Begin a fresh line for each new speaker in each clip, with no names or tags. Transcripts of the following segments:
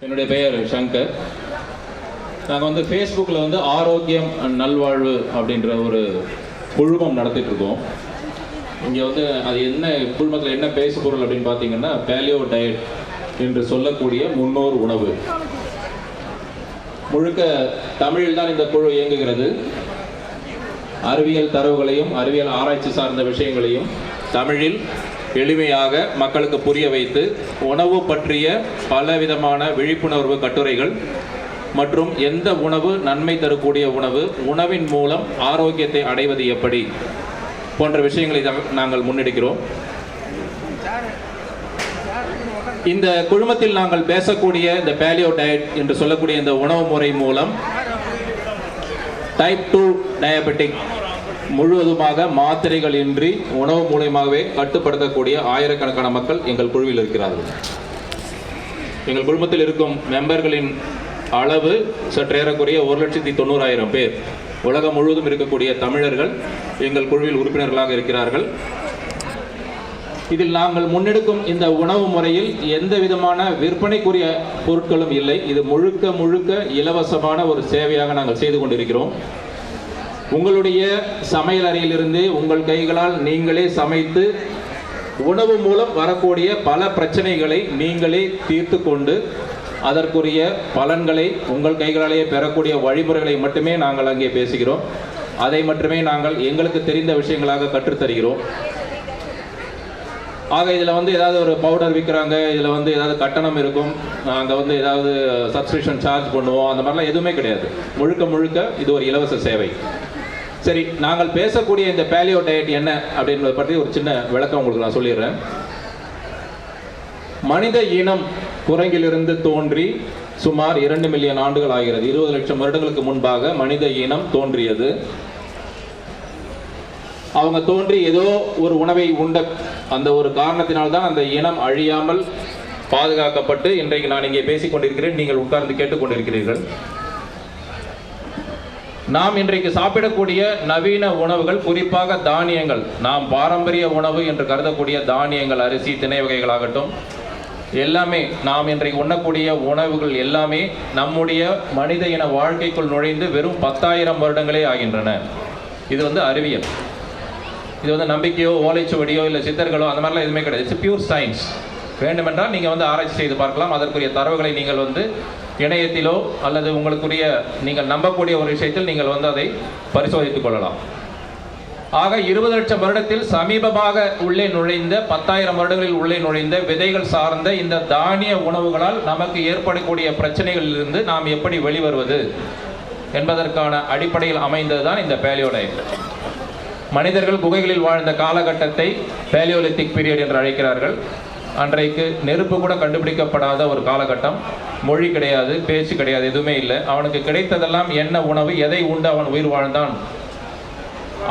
என்னுடைய பெயர் சங்கர். நாங்கள் வந்து ஃபேஸ்புக்கில் வந்து ஆரோக்கியம் நல்வாழ்வு அப்படின்ற ஒரு குழுமம் நடத்திட்டு இருக்கோம். இங்கே வந்து அது என்ன குழுமத்தில் என்ன பேசு பொருள் அப்படின்னு பார்த்தீங்கன்னா, பேலியோ டயட் என்று சொல்லக்கூடிய முன்னோர் உணவு. முழுக்க தமிழில் தான் இந்த குழு இயங்குகிறது. அறிவியல் தரவுகளையும் அறிவியல் ஆராய்ச்சி சார்ந்த விஷயங்களையும் தமிழில் எளிமையாக மக்களுக்கு புரிய வைத்து உணவு பற்றிய பலவிதமான விழிப்புணர்வு கட்டுரைகள் மற்றும் எந்த உணவு நன்மை தரக்கூடிய உணவு, உணவின் மூலம் ஆரோக்கியத்தை அடைவது எப்படி போன்ற விஷயங்களை நாங்கள் முன்னெடுக்கிறோம். இந்த குழுமத்தில் நாங்கள் பேசக்கூடிய இந்த பேலியோ டயட் என்று சொல்லக்கூடிய இந்த உணவு முறை மூலம் டைப் 2 டயபெட்டிக் முழுவதுமாக மாத்திரைகள் இன்றி உணவு மூலமாகவே கட்டுப்படுத்தக்கூடிய ஆயிரக்கணக்கான மக்கள் எங்கள் குழுவில் இருக்கிறார்கள். எங்கள் குழுமத்தில் இருக்கும் மெம்பர்களின் அளவு சற்றேறக்குறைய 1,90,000 பேர். உலகம் முழுவதும் இருக்கக்கூடிய தமிழர்கள் எங்கள் குழுவில் உறுப்பினர்களாக இருக்கிறார்கள். இதில் நாங்கள் முன்னெடுக்கும் இந்த உணவு முறையில் எந்த விதமான விற்பனைக்குரிய பொருட்களும் இல்லை. இது முழுக்க முழுக்க இலவசமான ஒரு சேவையாக நாங்கள் செய்து கொண்டிருக்கிறோம். உங்களுடைய சமையல் அறையிலிருந்து உங்கள் கைகளால் நீங்களே சமைத்து உணவு மூலம் வரக்கூடிய பல பிரச்சனைகளை நீங்களே தீர்த்து கொண்டு அதற்குரிய பலன்களை உங்கள் கைகளாலேயே பெறக்கூடிய வழிமுறைகளை மட்டுமே நாங்கள் அங்கே பேசுகிறோம். அதை மட்டுமே நாங்கள் எங்களுக்கு தெரிந்த விஷயங்களாக கற்றுத்தருகிறோம். ஆக இதில் வந்து ஏதாவது ஒரு பவுடர் விற்கிறாங்க, இதில் வந்து ஏதாவது கட்டணம் இருக்கும், நாங்கள் வந்து ஏதாவது சப்ஸ்கிரிப்ஷன் சார்ஜ் பண்ணுவோம், அந்த மாதிரிலாம் எதுவுமே கிடையாது. முழுக்க முழுக்க இது ஒரு இலவச சேவை. சரி, நாங்கள் பேசக்கூடிய இந்த பேலியோ டயட் என்ன அப்படின்றத பற்றி ஒரு சின்ன விளக்கம் உங்களுக்கு நான் சொல்லிடுறேன். மனித இனம் குரங்கிலிருந்து தோன்றி சுமார் 2 மில்லியன் ஆண்டுகள் ஆகிறது. 20 லட்சம் வருடங்களுக்கு முன்பாக மனித இனம் தோன்றியது. அவங்க தோன்றி ஏதோ ஒரு உணவை உண்ட அந்த ஒரு காரணத்தினால்தான் அந்த இனம் அழியாமல் பாதுகாக்கப்பட்டு இன்றைக்கு நான் இங்கே பேசிக் கொண்டிருக்கிறேன், நீங்கள் உட்கார்ந்து கேட்டுக்கொண்டிருக்கிறீர்கள். நாம் இன்றைக்கு சாப்பிடக்கூடிய நவீன உணவுகள், குறிப்பாக தானியங்கள், நாம் பாரம்பரிய உணவு என்று கருதக்கூடிய தானியங்கள், அரிசி, திணை வகைகளாகட்டும், எல்லாமே நாம் இன்றைக்கு உண்ணக்கூடிய உணவுகள் எல்லாமே நம்முடைய மனித இன வாழ்க்கைக்குள் நுழைந்து வெறும் 10,000 வருடங்களே ஆகின்றன. இது வந்து அறிவியல். இது வந்து நம்பிக்கையோ ஓலைச்சுவடியோ இல்லை சித்தர்களோ அந்த மாதிரிலாம் எதுவுமே கிடையாது. It's pure science. வேண்டுமென்றால் நீங்கள் வந்து ஆராய்ச்சி செய்து பார்க்கலாம். அதற்குரிய தரவுகளை நீங்கள் வந்து இணையத்திலோ அல்லது உங்களுக்குரிய நீங்கள் நம்பக்கூடிய ஒரு விஷயத்தில் நீங்கள் வந்து அதை பரிசோதித்துக் கொள்ளலாம். ஆக 20 லட்சம் வருடத்தில் சமீபமாக உள்ளே நுழைந்த 10,000 வருடங்களில் உள்ளே நுழைந்த விதைகள் சார்ந்த இந்த தானிய உணவுகளால் நமக்கு ஏற்படக்கூடிய பிரச்சனைகளிலிருந்து நாம் எப்படி வெளிவருவது என்பதற்கான அடிப்படையில் அமைந்ததுதான் இந்த பேலியோ டயட். மனிதர்கள் குகைகளில் வாழ்ந்த காலகட்டத்தை பேலியோலித்திக் பீரியட் என்று அழைக்கிறார்கள். அன்றைக்கு நெருப்பு கூட கண்டுபிடிக்கப்படாத ஒரு காலகட்டம். மொழி கிடையாது, பேச்சு கிடையாது, எதுவுமே இல்லை. அவனுக்கு கிடைத்ததெல்லாம் என்ன உணவு, எதை உண்டு அவன் உயிர் வாழ்ந்தான்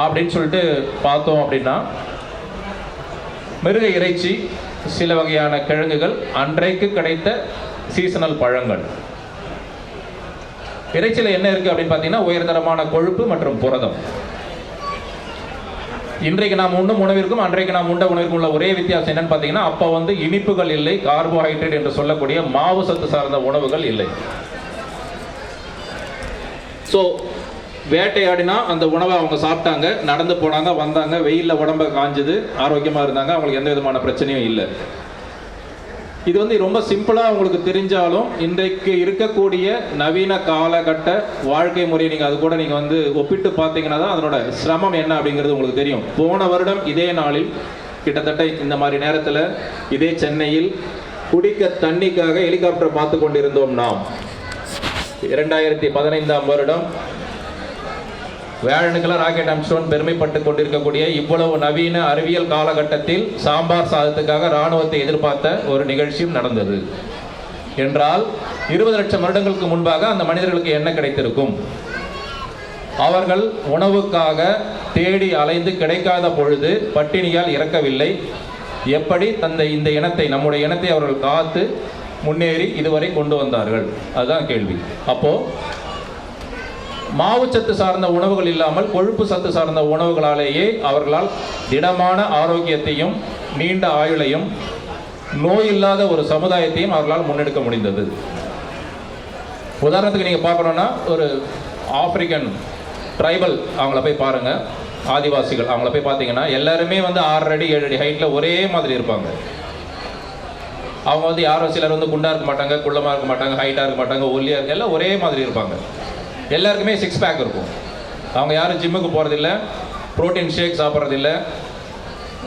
அப்படின்னு சொல்லிட்டு பார்த்தோம் அப்படின்னா, மிருக இறைச்சி, சில வகையான கிழங்குகள், அன்றைக்கு கிடைத்த சீசனல் பழங்கள். இறைச்சியில் என்ன இருக்கு அப்படின்னு பார்த்தீங்கன்னா, உயர்தரமான கொழுப்பு மற்றும் புரதம். இன்றைக்கு நாம் உண்ணும் உணவிற்கும் அன்றைக்கு நாம் உண்ட உணவிற்கும் உள்ள ஒரே வித்தியாசம் என்னன்னு பார்த்தீங்கன்னா, அப்போ வந்து இனிப்புகள் இல்லை, கார்போஹைட்ரேட் என்று சொல்லக்கூடிய மாவு சத்து சார்ந்த உணவுகள் இல்லை. ஸோ வேட்டையாடினா அந்த உணவை அவங்க சாப்பிட்டாங்க, நடந்து போனாங்க, வந்தாங்க, வெயிலில் உடம்ப காஞ்சது, ஆரோக்கியமாக இருந்தாங்க, அவங்களுக்கு எந்த விதமான பிரச்சனையும் இல்லை. இது வந்து ரொம்ப சிம்பிளாக உங்களுக்கு தெரிஞ்சாலும் இன்றைக்கு இருக்கக்கூடிய நவீன காலகட்ட வாழ்க்கை முறையை நீங்கள் அது கூட நீங்கள் வந்து ஒப்பிட்டு பார்த்தீங்கன்னா தான் அதனோட சிரமம் என்ன அப்படிங்கிறது உங்களுக்கு தெரியும். போன வருடம் இதே நாளில் கிட்டத்தட்ட இந்த மாதிரி நேரத்தில் இதே சென்னையில் குடிக்க தண்ணிக்காக ஹெலிகாப்டர் பார்த்து கொண்டிருந்தோம் நாம். 2015ஆம் வருடம் வேழனுக்கெல்லாம் ராக்கெட் அனுப்பிச்சோன்னு பெருமைப்பட்டு கொண்டிருக்கக்கூடிய இவ்வளவு நவீன அறிவியல் காலகட்டத்தில் சாம்பார் சாதத்துக்காக இராணுவத்தை எதிர்பார்த்த ஒரு நிகழ்ச்சியும் நடந்தது என்றால் 20 லட்சம் வருடங்களுக்கு முன்பாக அந்த மனிதர்களுக்கு என்ன கிடைத்திருக்கும்? அவர்கள் உணவுக்காக தேடி அலைந்து கிடைக்காத பொழுது பட்டினியால் இறக்கவில்லை. எப்படி இந்த இனத்தை, நம்முடைய இனத்தை அவர்கள் காத்து முன்னேறி இதுவரை கொண்டு வந்தார்கள்? அதுதான் கேள்வி. அப்போ மாவுச்சத்து சார்ந்த உணவுகள் இல்லாமல் கொழுப்பு சத்து சார்ந்த உணவுகளாலேயே அவர்களால் திடமான ஆரோக்கியத்தையும் நீண்ட ஆயுளையும் நோய் இல்லாத ஒரு சமுதாயத்தையும் அவர்களால் முன்னெடுக்க முடிந்தது. உதாரணத்துக்கு நீங்கள் பார்க்கணுன்னா ஒரு ஆப்பிரிக்கன் ட்ரைபல் அவங்கள போய் பாருங்கள், ஆதிவாசிகள் அவங்கள போய் பார்த்தீங்கன்னா எல்லாருமே வந்து 6 அடி 7 அடி ஹைட்டில் ஒரே மாதிரி இருப்பாங்க. அவங்க வந்து யாரும் சிலர் வந்து குண்டாக இருக்க மாட்டாங்க, குள்ளமாக இருக்க மாட்டாங்க, ஹைட்டாக இருக்க மாட்டாங்க, ஒல்லியாக இருக்க, எல்லாம் ஒரே மாதிரி இருப்பாங்க. எல்லாருக்குமே 6 பேக் இருக்கும். அவங்க யாரும் ஜிம்முக்கு போகிறதில்ல, ப்ரோட்டீன் ஷேக் சாப்பிட்றதில்ல,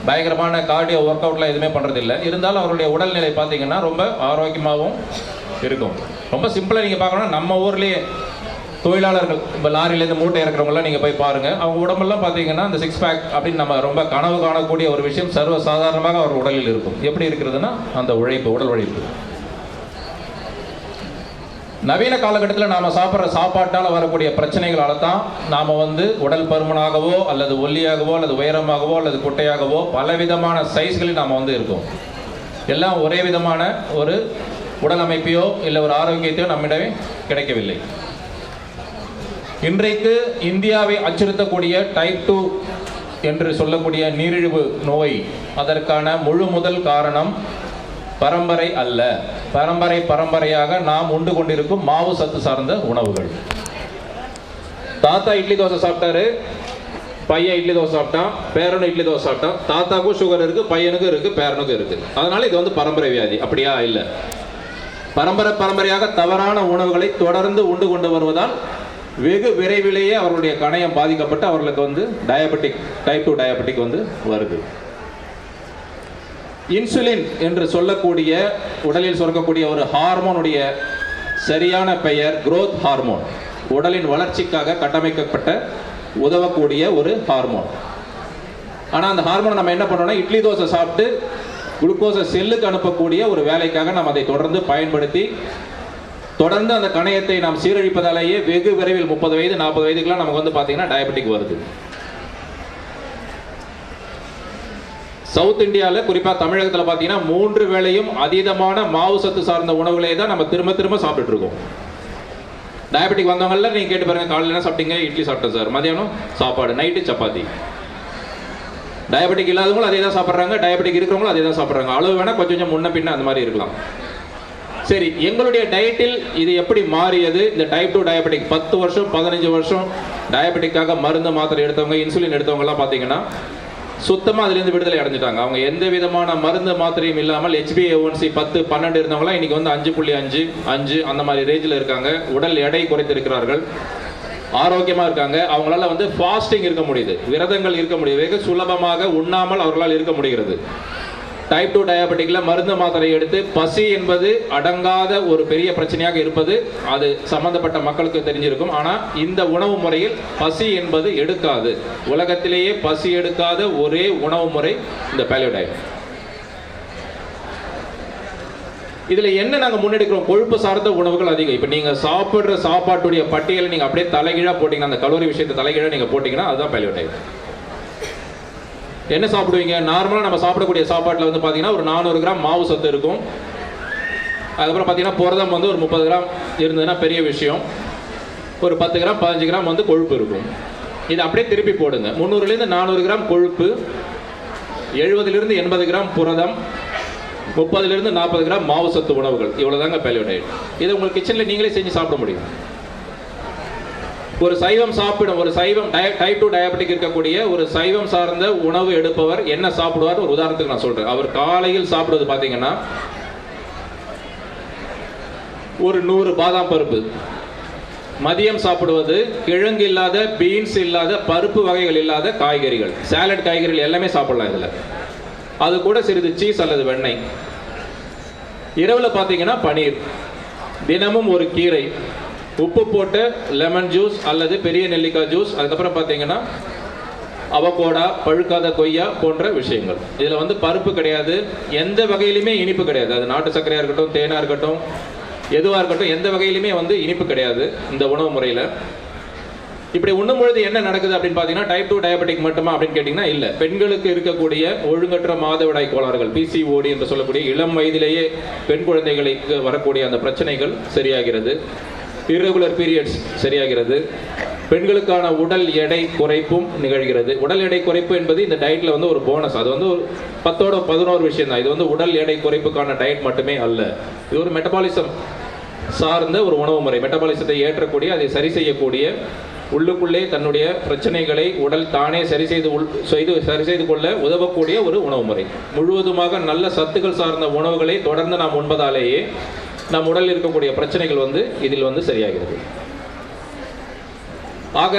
பயங்கரமான கார்டியோ ஒர்க் அவுட்லாம் எதுவுமே பண்ணுறதில்ல. இருந்தாலும் அவருடைய உடல்நிலை பார்த்தீங்கன்னா ரொம்ப ஆரோக்கியமாகவும் இருக்கும். ரொம்ப சிம்பிளாக நீங்கள் பார்க்கணும்னா நம்ம ஊர்லேயே தொழிலாளர்கள் இப்போ லாரியிலேருந்து மூட்டை இறக்குறவங்களாம் நீங்கள் போய் பாருங்கள், அவங்க உடம்பெல்லாம் பார்த்தீங்கன்னா அந்த 6 பேக் அப்படின்னு நம்ம ரொம்ப கனவு காணக்கூடிய ஒரு விஷயம் சர்வ சாதாரணமாக அவர் உடலில் இருக்கும். எப்படி இருக்கிறதுனா அந்த உழைப்பு, உடல் உழைப்பு. நவீன காலகட்டத்தில் நாம் சாப்பிட்ற சாப்பாட்டால் வரக்கூடிய பிரச்சனைகளால் தான் நாம் வந்து உடல் பருமனாகவோ அல்லது ஒல்லியாகவோ அல்லது உயரமாகவோ அல்லது குட்டையாகவோ பலவிதமான சைஸ்களில் நாம் வந்து இருக்கோம். எல்லாம் ஒரே விதமான ஒரு உடல் அமைப்பையோ இல்லை ஒரு ஆரோக்கியத்தையோ நம்மிடமே கிடைக்கவில்லை. இன்றைக்கு இந்தியாவை அச்சுறுத்தக்கூடிய டைப் 2 என்று சொல்லக்கூடிய நீரிழிவு நோய், அதற்கான முழு முதல் காரணம் பரம்பரை அல்ல. பரம்பரையாக நாம் உண்டு கொண்டிருக்கும் மாவு சத்து சார்ந்த உணவுகள். தாத்தா இட்லி தோசை சாப்பிட்டாரு, பையன் இட்லி தோசை சாப்பிட்டான், பேரனும் இட்லி தோசை சாப்பிட்டான். தாத்தாக்கும் சுகர் இருக்கு, பையனுக்கும் இருக்கு, பேரனுக்கும் இருக்கு. அதனால இது வந்து பரம்பரை வியாதி. அப்படியா? இல்லை. பரம்பரையாக தவறான உணவுகளை தொடர்ந்து உண்டு கொண்டு வருவதால் வெகு விரைவிலேயே அவர்களுடைய கணையம் பாதிக்கப்பட்டு அவர்களுக்கு வந்து டயபெட்டிக், டைப் 2 டயபெட்டிக் வந்து வருது. இன்சுலின் என்று சொல்லக்கூடிய உடலில் சுரக்கக்கூடிய ஒரு ஹார்மோனுடைய சரியான பெயர் growth ஹார்மோன். உடலின் வளர்ச்சிக்காக கட்டமைக்கப்பட்ட உதவக்கூடிய ஒரு ஹார்மோன். ஆனால் அந்த ஹார்மோனை நம்ம என்ன பண்ணோம்னா இட்லி தோசை சாப்பிட்டு குளுக்கோஸை செல்லுக்கு அனுப்பக்கூடிய ஒரு வேலைக்காக நாம் அதை தொடர்ந்து பயன்படுத்தி தொடர்ந்து அந்த கணையத்தை நாம் சீரழிப்பதாலேயே வெகு விரைவில் 30 வயது 40 வயதுக்கெல்லாம் நமக்கு வந்து பார்த்தீங்கன்னா டயபெட்டிக் வருது. சவுத் இந்தியாவில் குறிப்பாக தமிழகத்தில் பார்த்தீங்கன்னா 3 வேளையும் அதீதமான மாவு சத்து சார்ந்த உணவுகளே தான் நம்ம திரும்ப சாப்பிட்டு இருக்கோம். டயபெட்டிக் வந்தவங்கள நீங்கள் கேட்டு பாருங்க, காலையில் என்ன சாப்பிட்டீங்க? இட்லி சாப்பிட்டேன் சார். மதியானம் சாப்பாடு, நைட்டு சப்பாத்தி. டயபெட்டிக் இல்லாதவங்களும் அதே தான் சாப்பிட்றாங்க, டயபெட்டிக் இருக்கிறவங்களும் அதே தான் சாப்பிட்றாங்க. அளவு வேணால் கொஞ்சம் முன்ன பின்ன அந்த மாதிரி இருக்கலாம். சரி, எங்களுடைய டயட்டில் இது எப்படி மாறியது? இந்த டைப் 2 டயபெட்டிக் 10 வருஷம் 15 வருஷம் டயபெட்டிக்காக மருந்து மாத்திரை எடுத்தவங்க, இன்சுலின் எடுத்தவங்கலாம் பார்த்தீங்கன்னா சுத்தமாக அதுலேருந்து விடுதலை அடைஞ்சிட்டாங்க. அவங்க எந்த விதமான மருந்து மாத்திரையும் இல்லாமல் HbA1c 10 12 இருந்தவங்களாம் இன்னைக்கு வந்து 5.5 அந்த மாதிரி ரேஞ்சில் இருக்காங்க. உடல் எடை குறைத்திருக்கிறார்கள், ஆரோக்கியமாக இருக்காங்க. அவங்களால வந்து ஃபாஸ்டிங் இருக்க முடியுது, விரதங்கள் இருக்க முடியுது, வெகு சுலபமாக உண்ணாமல் அவர்களால் இருக்க முடிகிறது. டைப் 2 டயபெட்டிக்ல மருந்து மாத்திரை எடுத்து பசி என்பது அடங்காத ஒரு பெரிய பிரச்சனையாக இருப்பது அது சம்பந்தப்பட்ட மக்களுக்கு தெரிஞ்சிருக்கும். ஆனால் இந்த உணவு முறையில் பசி என்பது எடுக்காது. உலகத்திலேயே பசி எடுக்காத ஒரே உணவு முறை இந்த பாலியோ டயட். இதுல என்ன நாங்க முன்னெடுக்கிறோம்? கொழுப்பு சார்ந்த உணவுகள் அதிகம். இப்ப நீங்க சாப்பிடுற சாப்பாட்டுடைய பட்டியலை நீங்க அப்படியே தலைகீழா போட்டீங்கன்னா, அந்த கலோரி விஷயத்தை தலைகீழா நீங்க போட்டீங்கன்னா அதுதான் பாலியோ டயட். என்ன சாப்பிடுவீங்க? நார்மலாக நம்ம சாப்பிடக்கூடிய சாப்பாட்டில் வந்து பார்த்தீங்கன்னா ஒரு 400 கிராம் மாவு சத்து இருக்கும். அதுக்கப்புறம் பார்த்தீங்கன்னா புரதம் வந்து ஒரு 30 கிராம் இருந்ததுன்னா பெரிய விஷயம். ஒரு 10 கிராம் 15 கிராம் வந்து கொழுப்பு இருக்கும். இதை அப்படியே திருப்பி போடுங்க. 300லேருந்து 400 கிராம் கொழுப்பு, 70லிருந்து 80 கிராம் புரதம், 30லிருந்து 40 கிராம் மாவு சத்து உணவுகள். இவ்வளோதாங்க பாலியோ டயட். இதை உங்கள் கிச்சனில் நீங்களே செஞ்சு சாப்பிட முடியும். ஒரு சைவம் சாப்பிடும், ஒரு சைவம் டைப் 2 டயபெட்டிக் இருக்கக்கூடிய ஒரு சைவம் சார்ந்த உணவு எடுப்பவர் என்ன சாப்பிடுவார்? ஒரு உதாரணத்துக்கு நான் சொல்றேன். அவர் காலையில் சாப்பிடுவது பார்த்தீங்கன்னா ஒரு 100 பாதாம் பருப்பு. மதியம் சாப்பிடுவது கிழங்கு இல்லாத, பீன்ஸ் இல்லாத, பருப்பு வகைகள் இல்லாத காய்கறிகள், சாலட் காய்கறிகள் எல்லாமே சாப்பிடலாம் இதில். அது கூட சிறிது சீஸ் அல்லது வெண்ணெய். இரவில் பார்த்தீங்கன்னா பனீர், தினமும் ஒரு கீரை, உப்பு போட்டு லெமன் ஜூஸ் அல்லது பெரிய நெல்லிக்காய் ஜூஸ், அதுக்கப்புறம் பார்த்தீங்கன்னா அவகோடா, பழுக்காத கொய்யா போன்ற விஷயங்கள். இதில் வந்து பருப்பு கிடையாது, எந்த வகையிலுமே இனிப்பு கிடையாது. அது நாட்டு சர்க்கரையாக இருக்கட்டும், தேனாக இருக்கட்டும், எதுவாக இருக்கட்டும், எந்த வகையிலுமே வந்து இனிப்பு கிடையாது இந்த உணவு முறையில். இப்படி உண்ணும் பொழுது என்ன நடக்குது அப்படின்னு பார்த்தீங்கன்னா டைப் 2 டயபெட்டிக் மட்டுமா அப்படின்னு கேட்டிங்கன்னா இல்லை. பெண்களுக்கு இருக்கக்கூடிய ஒழுங்கற்ற மாதவிடாய் கோளாறுகள், PCOD என்று சொல்லக்கூடிய இளம் வயதிலேயே பெண் குழந்தைகளுக்கு வரக்கூடிய அந்த பிரச்சனைகள் சரியாகிறது. irregular periods சரியாகிறது. பெண்களுக்கான உடல் எடை குறைப்பும் நிகழ்கிறது. உடல் எடை குறைப்பு என்பது இந்த டயட்ல வந்து ஒரு போனஸ். அது வந்து ஒரு 10ஓட 11 விஷயம் தான். இது வந்து உடல் எடை குறைப்புக்கான டயட் மட்டுமே அல்ல. இது ஒரு மெட்டபாலிசம் சார்ந்த ஒரு உணவு முறை, மெட்டபாலிசத்தை ஏற்றக்கூடிய, அதை சரி செய்யக்கூடிய, உள்ளுக்குள்ளே தன்னுடைய பிரச்சனைகளை உடல் தானே சரி செய்து கொள்ள உதவக்கூடிய ஒரு உணவு முறை. முழுவதுமாக நல்ல சத்துக்கள் சார்ந்த உணவுகளை தொடர்ந்து நாம் உண்பதாலேயே நம் உடலில் இருக்கக்கூடிய பிரச்சனைகள் இதில் சரியாகிறது. ஆக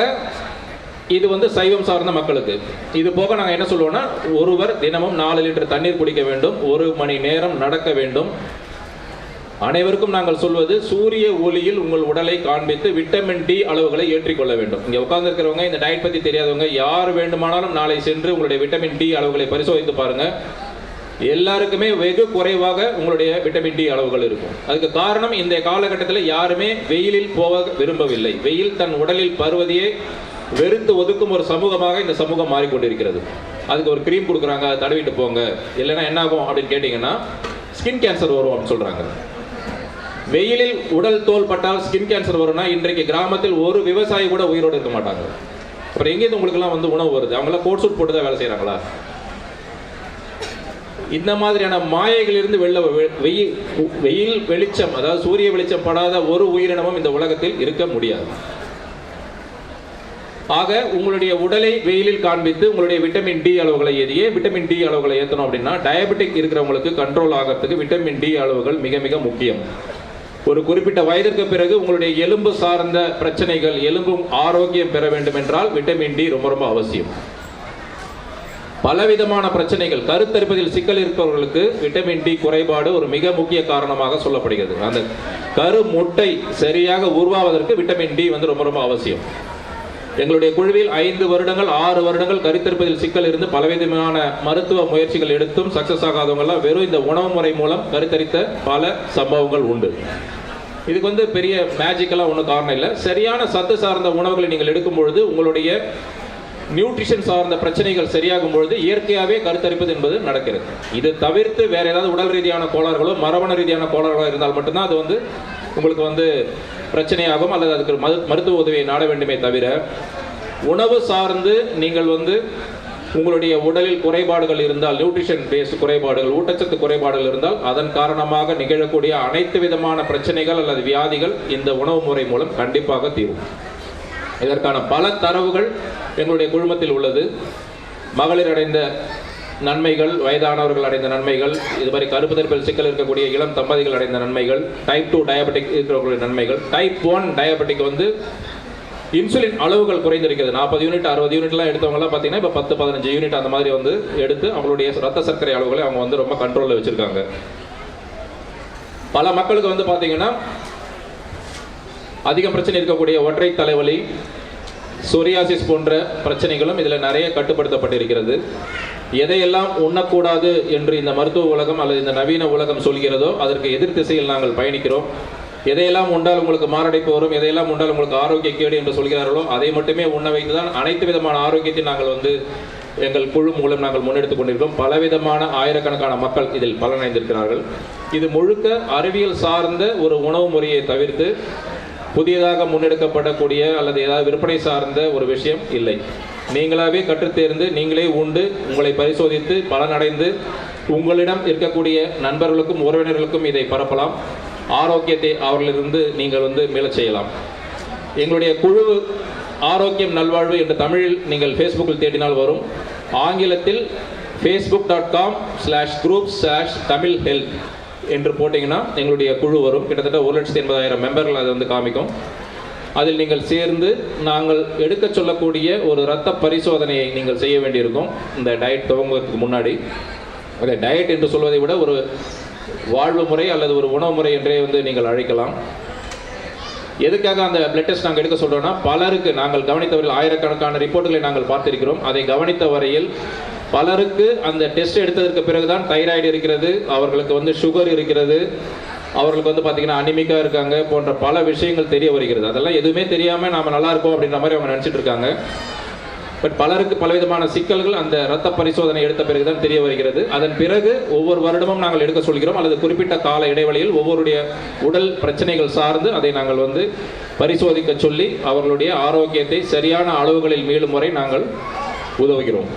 இது சைவம் சார்ந்த மக்களுக்கு. இது போக நாங்கள் என்ன சொல்லுவோம்னா, ஒருவர் தினமும் 4 லிட்டர் தண்ணீர் குடிக்க வேண்டும், 1 மணி நேரம் நடக்க வேண்டும். அனைவருக்கும் நாங்கள் சொல்வது, சூரிய ஒளியில் உங்கள் உடலை காண்பித்து விட்டமின் டி அளவுகளை ஏற்றிக்கொள்ள வேண்டும். இங்கே உட்கார்ந்து இருக்கிறவங்க, இந்த டயட் பற்றி தெரியாதவங்க யார் வேண்டுமானாலும் நாளை சென்று உங்களுடைய விட்டமின் டி அளவுகளை பரிசோதித்து பாருங்க. எல்லாருக்குமே வெகு குறைவாக உங்களுடைய விட்டமின் டி அளவுகள் இருக்கும். அதுக்கு காரணம், இந்த காலகட்டத்தில் யாருமே வெயிலில் போக விரும்பவில்லை. வெயில் தன் உடலில் பருவதையே வெறுத்து ஒதுக்கும் ஒரு சமூகமாக இந்த சமூகம் மாறிக்கொண்டிருக்கிறது. அதுக்கு ஒரு கிரீம் கொடுக்குறாங்க, அதை தடவிட்டு போங்க, இல்லைன்னா என்ன ஆகும் அப்படின்னு கேட்டிங்கன்னா ஸ்கின் கேன்சர் வரும் அப்படின்னு சொல்கிறாங்க. வெயிலில் உடல் தோல் பட்டால் ஸ்கின் கேன்சர் வரும்னா, இன்றைக்கு கிராமத்தில் ஒரு விவசாயி கூட உயிரோடு இருக்க மாட்டாங்க. அப்புறம் எங்கேருந்து உங்களுக்குலாம் உணவு வருது? அவங்களாம் கோட் சூட் போட்டு தான் வேலை செய்கிறாங்களா? இந்த மாதிரியான மாயைகளிலிருந்து வெயில் வெளிச்சம், அதாவது சூரிய வெளிச்சம் படாத ஒரு உயிரினமும் இந்த உலகத்தில் இருக்க முடியாது. ஆக உங்களுடைய உடலை வெயிலில் காண்பித்து உங்களுடைய விட்டமின் டி அளவுகளை விட்டமின் டி அளவுகளை ஏற்றணும் அப்படின்னா, டயபெட்டிக் இருக்கிறவங்களுக்கு கண்ட்ரோல் ஆகிறதுக்கு விட்டமின் டி அளவுகள் மிக மிக முக்கியம். ஒரு குறிப்பிட்ட வயதிற்கு பிறகு உங்களுடைய எலும்பு சார்ந்த பிரச்சனைகள், எலும்பும் ஆரோக்கியம் பெற வேண்டும் என்றால் விட்டமின் டி ரொம்ப ரொம்ப அவசியம். பலவிதமான பிரச்சனைகள், கருத்தரிப்பதில் சிக்கல் இருப்பவர்களுக்கு விட்டமின் டி குறைபாடு ஒரு மிக முக்கிய காரணமாக சொல்லப்படுகிறது. அந்த கரு முட்டை சரியாக உருவாவதற்கு விட்டமின் டி ரொம்ப ரொம்ப அவசியம். எங்களுடைய குழுவில் 5 வருடங்கள் 6 வருடங்கள் கருத்தரிப்பதில் சிக்கல் இருந்து பலவிதமான மருத்துவ முயற்சிகள் எடுத்தும் சக்சஸ் ஆகாதவங்கலாம் வெறும் இந்த உணவு முறை மூலம் கருத்தரித்த பல சம்பவங்கள் உண்டு. இதுக்கு பெரிய மேஜிக்கெல்லாம் ஒன்றும் காரணம் இல்லை. சரியான சத்து சார்ந்த உணவுகளை நீங்கள் எடுக்கும் பொழுது உங்களுடைய நியூட்ரிஷன் சார்ந்த பிரச்சனைகள் சரியாகும் பொழுது இயற்கையாகவே கருத்தரிப்பது என்பது நடக்கிறது. இது தவிர்த்து வேற ஏதாவது உடல் ரீதியான கோளாறுகளோ மரபணு ரீதியான கோளாறுகளோ இருந்தால் மட்டும்தான் அது உங்களுக்கு பிரச்சனையாகும், அல்லது அதுக்கு மருத்துவ உதவியை நாட வேண்டுமே தவிர, உணவு சார்ந்து நீங்கள் உங்களுடைய உடலில் குறைபாடுகள் இருந்தால், நியூட்ரிஷன் பேஸ் குறைபாடுகள், ஊட்டச்சத்து குறைபாடுகள் இருந்தால், அதன் காரணமாக நிகழக்கூடிய அனைத்து விதமான பிரச்சனைகள் அல்லது வியாதிகள் இந்த உணவு முறை மூலம் கண்டிப்பாக தீரும். இதற்கான பல தரவுகள் எங்களுடைய குழுமத்தில் உள்ளது. மகளிர் அடைந்த நன்மைகள், வயதானவர்கள் அடைந்த நன்மைகள், இதுமாதிரி கருப்பதற்பில் சிக்கல் இருக்கக்கூடிய இளம் தம்பதிகள் அடைந்த நன்மைகள், டைப் 2 டயபெட்டிக் இருக்கிறவர்களுடைய நன்மைகள், டைப் 1 டயபெட்டிக் இன்சுலின் அளவுகள் குறைந்திருக்கிறது. 40 யூனிட் 60 யூனிட்லாம் எடுத்தவங்கலாம் பார்த்தீங்கன்னா இப்போ 10-15 யூனிட் அந்த மாதிரி எடுத்து அவங்களுடைய ரத்த சர்க்கரை அளவுகளை அவங்க ரொம்ப கண்ட்ரோலில் வச்சுருக்காங்க. பல மக்களுக்கு பார்த்தீங்கன்னா அதிக பிரச்சனை இருக்கக்கூடிய ஒற்றை தலைவலி, சொரியாசிஸ் போன்ற பிரச்சனைகளும் இதில் நிறைய கட்டுப்படுத்தப்பட்டிருக்கிறது. எதையெல்லாம் உண்ணக்கூடாது என்று இந்த மருத்துவ உலகம் அல்லது இந்த நவீன உலகம் சொல்கிறதோ அதற்கு எதிர் திசையில் நாங்கள் பயணிக்கிறோம். எதையெல்லாம் உண்டால் உங்களுக்கு மாரடைப்பு வரும், எதையெல்லாம் உண்டால் உங்களுக்கு ஆரோக்கிய கேடு என்று சொல்கிறார்களோ அதை மட்டுமே உண்ண வைத்துதான் அனைத்து விதமான ஆரோக்கியத்தை நாங்கள் எங்கள் குழு மூலம் நாங்கள் முன்னெடுத்துக் கொண்டிருக்கிறோம். பலவிதமான ஆயிரக்கணக்கான மக்கள் இதில் பலனடைந்திருக்கிறார்கள். இது முழுக்க அறிவியல் சார்ந்த ஒரு உணவு முறையை தவிர்த்து புதியதாக முன்னெடுக்கப்படக்கூடிய அல்லது ஏதாவது விற்பனை சார்ந்த ஒரு விஷயம் இல்லை. நீங்களாவே கற்றுத்தேர்ந்து நீங்களே உண்டு உங்களை பரிசோதித்து பலனடைந்து உங்களிடம் இருக்கக்கூடிய நண்பர்களுக்கும் உறவினர்களுக்கும் இதை பரப்பலாம். ஆரோக்கியத்தை அவர்களிருந்து நீங்கள் மீளச் செய்யலாம். எங்களுடைய குழு ஆரோக்கியம் நல்வாழ்வு என்ற தமிழில் நீங்கள் ஃபேஸ்புக்கில் தேடினால் வரும். ஆங்கிலத்தில் facebook.com/group/tamilhealth என்று போட்டிங்கன்னா எங்களுடைய குழு வரும். கிட்டத்தட்ட 1,80,000 மெம்பர்கள் அதை காமிக்கும். அதில் நீங்கள் சேர்ந்து நாங்கள் எடுக்க சொல்லக்கூடிய ஒரு இரத்த பரிசோதனையை நீங்கள் செய்ய வேண்டியிருக்கும். இந்த டயட் துவங்குவதற்கு முன்னாடி, அதை டயட் என்று சொல்வதை விட ஒரு வாழ்வு முறை அல்லது ஒரு உணவு முறை என்றே நீங்கள் அழைக்கலாம். எதுக்காக அந்த பிளட் டெஸ்ட் நாங்கள் எடுக்க சொல்கிறோன்னா, பலருக்கு நாங்கள் கவனித்தவரையில் ஆயிரக்கணக்கான ரிப்போர்ட்டுகளை நாங்கள் பார்த்திருக்கிறோம். அதை கவனித்த வரையில் பலருக்கு அந்த டெஸ்ட் எடுத்ததற்கு பிறகுதான் தைராய்டு இருக்கிறது, அவர்களுக்கு சுகர் இருக்கிறது, அவர்களுக்கு பார்த்தீங்கன்னா அனிமிக்காக இருக்காங்க போன்ற பல விஷயங்கள் தெரிய வருகிறது. அதெல்லாம் எதுவுமே தெரியாமல் நாம் நல்லா இருக்கோம் அப்படின்ற மாதிரி அவங்க நினச்சிட்டு இருக்காங்க. பட் பலருக்கு பலவிதமான சிக்கல்கள் அந்த இரத்த பரிசோதனை எடுத்த பிறகுதான் தெரிய வருகிறது. அதன் பிறகு ஒவ்வொரு வருடமும் நாங்கள் எடுக்க சொல்கிறோம், அல்லது குறிப்பிட்ட கால இடைவெளியில் ஒவ்வொருடைய உடல் பிரச்சனைகள் சார்ந்து அதை நாங்கள் பரிசோதிக்க சொல்லி அவர்களுடைய ஆரோக்கியத்தை சரியான அளவுகளில் மீளும் முறை நாங்கள் உதவுகிறோம்.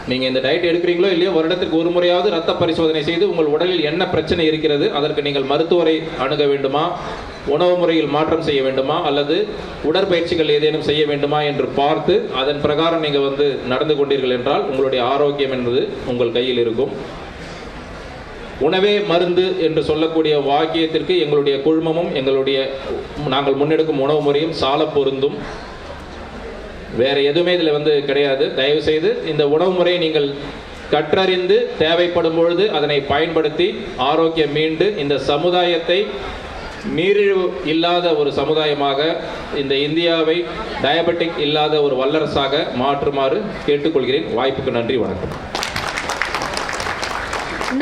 நீங்கள் இந்த டயட் எடுக்கிறீங்களோ இல்லையோ வருடத்துக்கு ஒரு முறையாவது ரத்த பரிசோதனை செய்து உங்கள் உடலில் என்ன பிரச்சனை இருக்கிறது, அதற்கு நீங்கள் மருத்துவரை அணுக வேண்டுமா, உணவு முறையில் மாற்றம் செய்ய வேண்டுமா, அல்லது உடற்பயிற்சிகள் ஏதேனும் செய்ய வேண்டுமா என்று பார்த்து அதன் பிரகாரம் நீங்கள் நடந்து கொண்டீர்கள் என்றால் உங்களுடைய ஆரோக்கியம் என்பது உங்கள் கையில் இருக்கும். உணவே மருந்து என்று சொல்லக்கூடிய வாக்கியத்திற்கு எங்களுடைய குழுமமும் நாங்கள் முன்னெடுக்கும் உணவு முறையும் சால பொருந்தும். வேற எதுவுமே இதில் கிடையாது. தயவு செய்து இந்த உணவு முறையை நீங்கள் கற்றறிந்து தேவைப்படும் பொழுது அதனை பயன்படுத்தி ஆரோக்கியம் மீண்டு இந்த சமுதாயத்தை நீரிழிவு இல்லாத ஒரு சமுதாயமாக, இந்த இந்தியாவை டயபெட்டிக் இல்லாத ஒரு வல்லரசாக மாற்றுமாறு கேட்டுக்கொள்கிறேன். வாய்ப்புக்கு நன்றி, வணக்கம்.